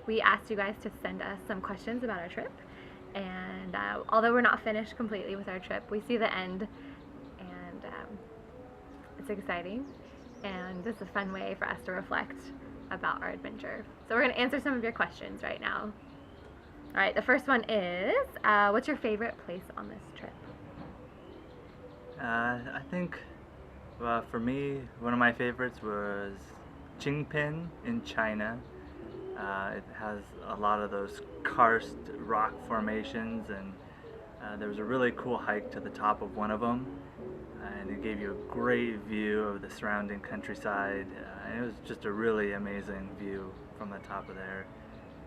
we asked you guys to send us some questions about our trip. And although we're not finished completely with our trip, we see the end, and it's exciting. And this is a fun way for us to reflect about our adventure. So we're going to answer some of your questions right now. All right, the first one is, what's your favorite place on this trip? I think, for me, one of my favorites was Qingpin in China. It has a lot of those karst rock formations, and there was a really cool hike to the top of one of them, and it gave you a great view of the surrounding countryside. And it was just a really amazing view from the top of there.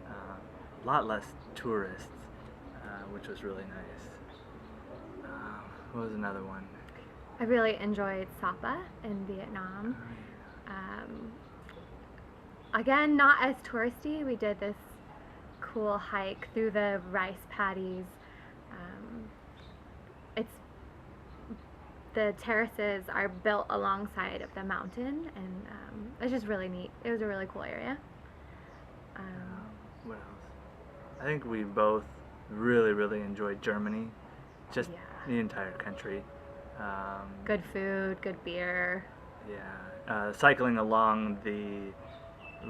A lot less tourists, which was really nice. What was another one? I really enjoyed Sapa in Vietnam. Again, not as touristy. We did this cool hike through the rice paddies. The terraces are built alongside of the mountain, and it's just really neat. It was a really cool area. What else? I think we both really enjoyed Germany. Just the entire country. Good food, good beer. Yeah, cycling along the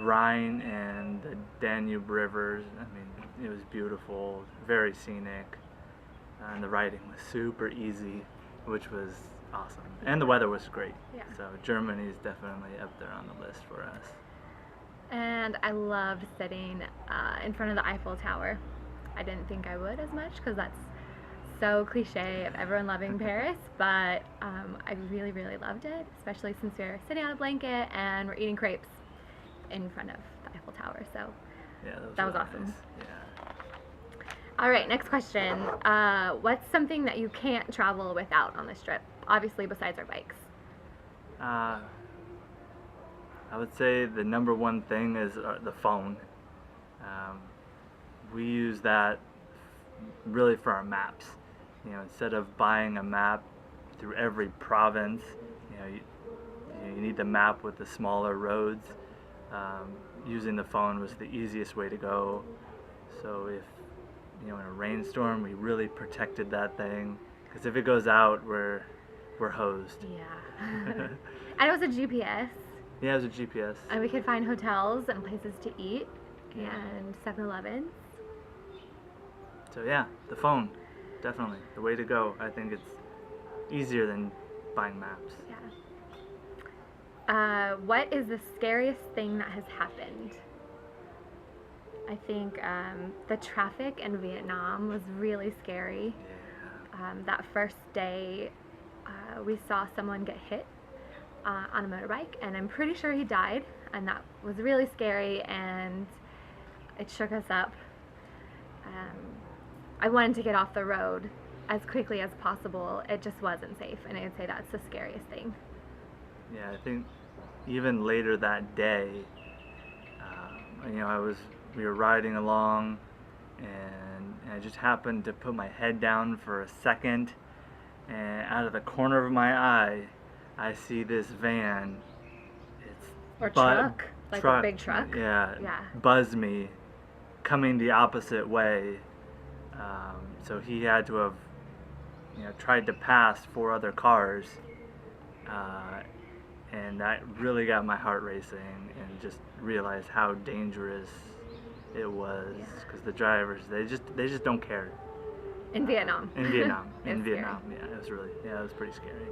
Rhine and the Danube rivers. I mean, it was beautiful, very scenic, and the riding was super easy, which was awesome. And the weather was great. Yeah. So Germany is definitely up there on the list for us. And I loved sitting in front of the Eiffel Tower. I didn't think I would as much because that's so cliche of everyone loving Paris, but I really loved it, especially since we were sitting on a blanket and we're eating crepes in front of the Eiffel Tower. So yeah, that was really awesome. Nice. Yeah. All right, next question. What's something that you can't travel without on this trip? Obviously, besides our bikes. I would say the number one thing is the phone. We use that really for our maps. You know, instead of buying a map through every province, you need the map with the smaller roads. Using the phone was the easiest way to go. So if in a rainstorm, we really protected that thing, because if it goes out, we're hosed. Yeah. And it was a GPS. Yeah, it was a GPS. And we could find hotels and places to eat and 7-Elevens. So yeah, the phone, definitely the way to go. I think it's easier than buying maps. Yeah. What is the scariest thing that has happened? I think the traffic in Vietnam was really scary. Yeah. That first day, we saw someone get hit on a motorbike, and I'm pretty sure he died, and that was really scary, and it shook us up. I wanted to get off the road as quickly as possible. It just wasn't safe, and I'd say that's the scariest thing. Yeah, I think even later that day, we were riding along, and I just happened to put my head down for a second, and out of the corner of my eye, I see this van. Truck, like a big truck. Yeah. Buzz me, coming the opposite way. So he had to have, tried to pass 4 other cars, and that really got my heart racing, and just realized how dangerous it was, because the drivers, they just don't care. In Vietnam. In Vietnam. In Vietnam. Yeah, it was pretty scary.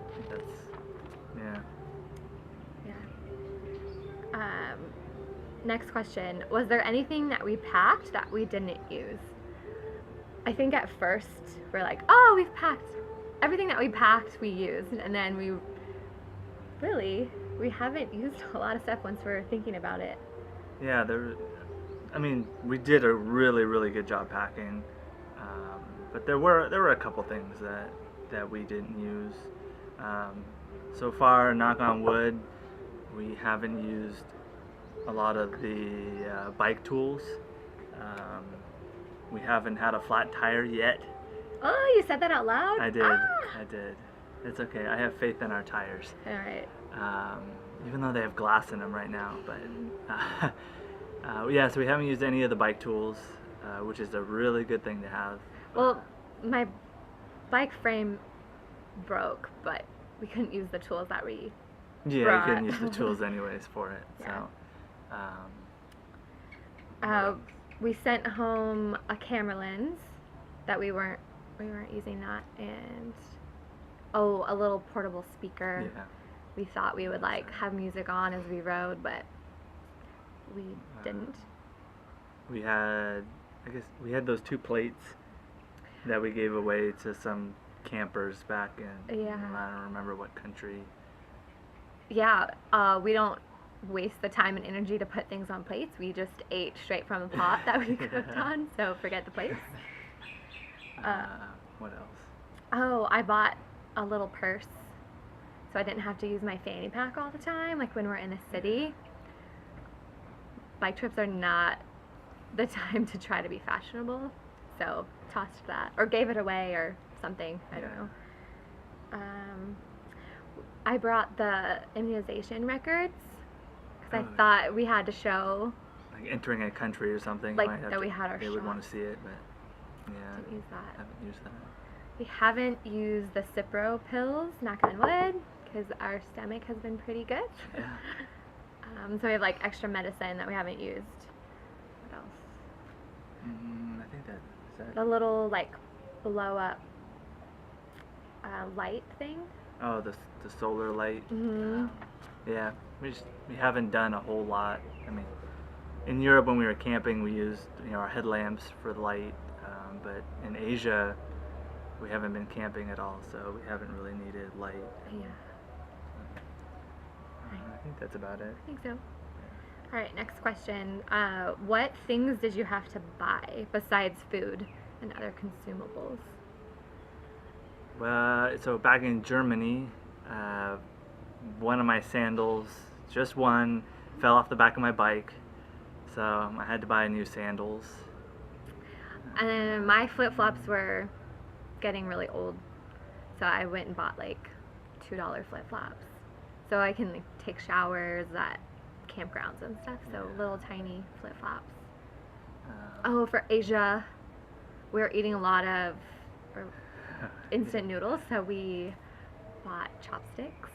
I think that's, yeah. Yeah. Next question. Was there anything that we packed that we didn't use? I think at first we're like, oh, we've packed. Everything that we packed, we used. And then we haven't used a lot of stuff once we're thinking about it. Yeah, we did a really good job packing. But there were a couple things that we didn't use. So far, knock on wood, we haven't used a lot of the bike tools. We haven't had a flat tire yet. Oh, you said that out loud? I did. I did. It's okay. I have faith in our tires. All right. Even though they have glass in them right now, but Yeah, so we haven't used any of the bike tools, which is a really good thing to have. Well, my bike frame broke, but we couldn't use the tools that we Yeah, you brought. couldn't use the tools anyways for it. Yeah. So, what Uh, else? we sent home a camera lens that we weren't using that, and oh, a little portable speaker. Yeah. We thought we would like have music on as we rode, but we didn't. We had, I guess, we had those 2 plates that we gave away to some campers back in, Yeah. I don't remember what country. Yeah, we don't waste the time and energy to put things on plates. We just ate straight from the pot that we cooked Yeah. on, so forget the plates. What else? Oh, I bought a little purse so I didn't have to use my fanny pack all the time, like when we're in a city. Bike trips are not the time to try to be fashionable, so tossed that or gave it away or something. I don't Yeah. know. I brought the immunization records because Oh, I thought we had to show. Like entering a country or something. Like, might have that to- we had our They would want shots. to see it, but yeah, Didn't use that. haven't used that. We haven't used the Cipro pills, knock on wood, because our stomach has been pretty good. Yeah. So we have like extra medicine that we haven't used. What else? I think that is that. The little like blow up light thing. Oh, the solar light. Mhm. Yeah, we haven't done a whole lot. I mean, in Europe when we were camping, we used our headlamps for the light, but in Asia, we haven't been camping at all, so we haven't really needed light. Yeah, I think that's about it. I think so. All right, next question. What things did you have to buy besides food and other consumables? Well, so back in Germany, one of my sandals, just one, fell off the back of my bike, so I had to buy new sandals. And my flip flops were getting really old, so I went and bought like $2 flip flops, so I can like, take showers at campgrounds and stuff. So Yeah. little tiny flip flops. Um, Oh, for Asia, we were eating a lot of instant noodles, so we bought chopsticks.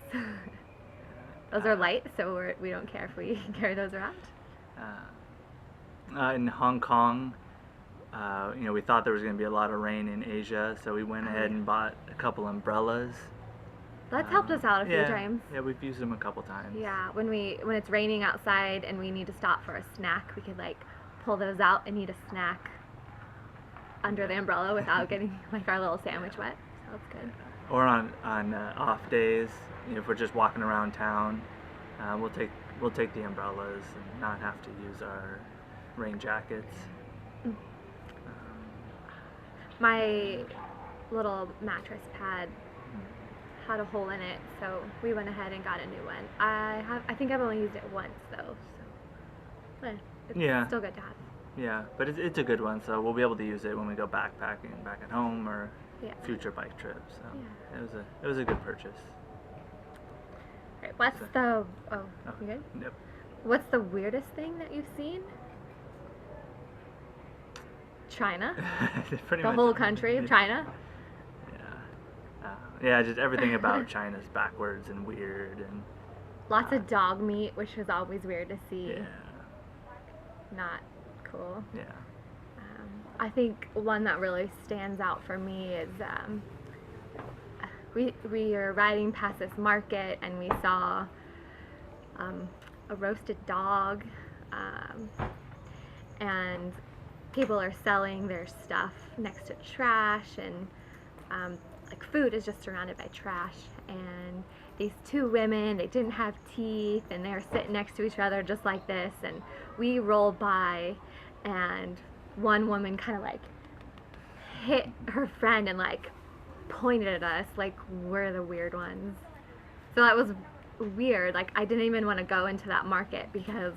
Those are light, so we don't care if we carry those around. In Hong Kong, we thought there was going to be a lot of rain in Asia, so we went Oh, ahead yeah. and bought a couple umbrellas. That's helped us out a few yeah, times. Yeah, we've used them a couple times. Yeah, when it's raining outside and we need to stop for a snack, we could like pull those out and eat a snack under the umbrella without getting like our little sandwich wet. So that's good. Or on off days, if we're just walking around town, we'll take the umbrellas and not have to use our rain jackets. Mm. My little mattress pad had a hole in it, so we went ahead and got a new one. I think I've only used it once though, so it's Yeah. still good to have. Yeah, but it's a good one, so we'll be able to use it when we go backpacking back at home or Yeah. future bike trips. So Yeah. it was a good purchase. Right, what's So- the Oh, you good? Yep. What's the weirdest thing that you've seen? China. Pretty The much- whole country of China. Yeah, just everything about China's backwards and weird and Lots of dog meat, which was always weird to see. yeah, Not cool. yeah. I think one that really stands out for me is we were riding past this market and we saw a roasted dog, and people are selling their stuff next to trash, and like food is just surrounded by trash, and these two women, they didn't have teeth and they were sitting next to each other just like this, and we rolled by and one woman kind of like hit her friend and like pointed at us like we're the weird ones. So that was weird. Like I didn't even want to go into that market because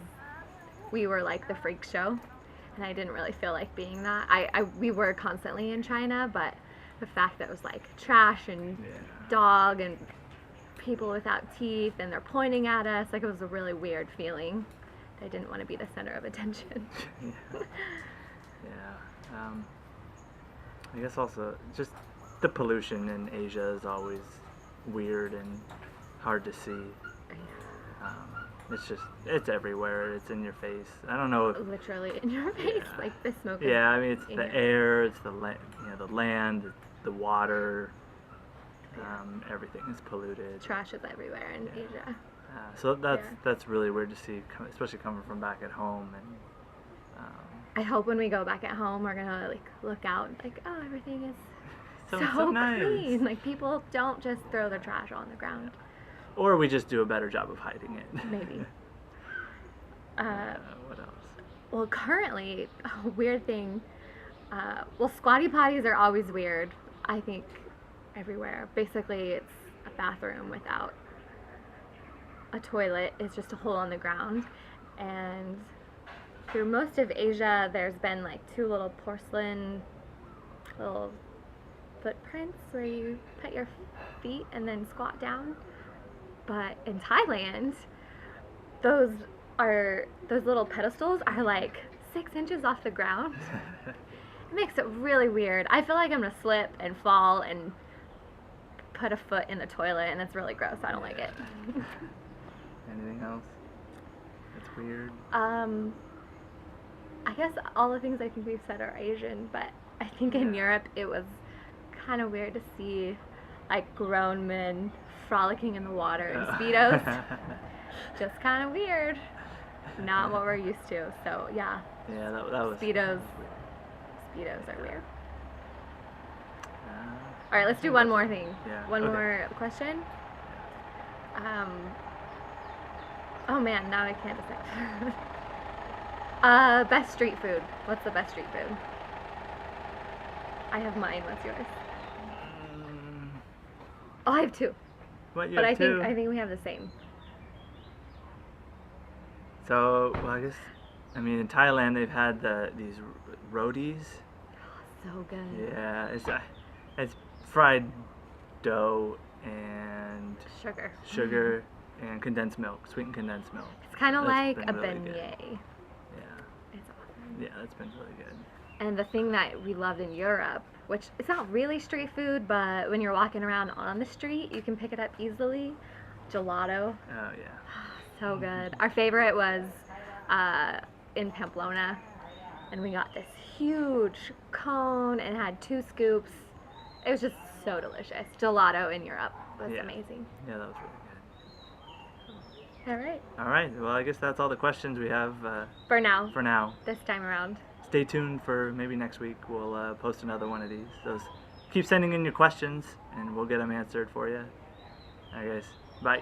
we were like the freak show, and I didn't really feel like being that. We were constantly in China, but the fact that it was like trash and Yeah. dog and people without teeth and they're pointing at us, like it was a really weird feeling I didn't want to be the center of attention. Yeah. I guess also just the pollution in Asia is always weird and hard to see. It's everywhere. It's in your face. I don't know if Literally in your face, Yeah. like the smoke. Yeah, I mean it's in the your- air, it's the the land, the water. Everything is polluted. Trash is everywhere in Yeah. Asia. So Yeah. that's really weird to see, especially coming from back at home. And I hope when we go back at home, we're gonna like look out and like, oh, everything is so nice. clean. Like people don't just throw their trash on the ground. Or we just do a better job of hiding it. Maybe. What else? Well, currently, a weird thing. Well, squatty potties are always weird. I think everywhere. Basically, it's a bathroom without a toilet. It's just a hole in the ground. And through most of Asia, there's been like two little porcelain little footprints where you put your feet and then squat down. But in Thailand, those little pedestals are like 6 inches off the ground. It makes it really weird. I feel like I'm gonna slip and fall and put a foot in the toilet, and it's really gross. I don't like it. Anything else? That's weird. I guess all the things I think we've said are Asian, but I think in Europe it was kind of weird to see like grown men frolicking in the water in Speedos. Just kind of weird. Not what we're used to. So yeah, Yeah, that was. Speedos. that was weird. Speedos are weird. Uh, All right, let's do one more thing. Yeah, One okay. more question. Oh man, now I can't decide. Best street food. What's the best street food? I have mine. What's yours? Mm, Oh, I have two. what you But have two? I think we have the same. So, well, I guess, I mean, in Thailand they've had these rotis. So good. Yeah, it's fried dough and Sugar. sugar and condensed milk, sweetened condensed milk. It's kind of That's like been a really beignet. good. Yeah, It's awesome. yeah, that's been really good. And the thing that we loved in Europe, which it's not really street food, but when you're walking around on the street, you can pick it up easily. Gelato. Oh yeah. So good. Our favorite was in Pamplona, and we got this huge cone and had 2 scoops. It was just so delicious. Gelato in Europe was Yeah. amazing. Yeah, that was really good. All right. All right. Well, I guess that's all the questions we have For now, for now. this time around. Stay tuned for maybe next week. We'll post another one of these. So keep sending in your questions, and we'll get them answered for you. All right, guys. Bye.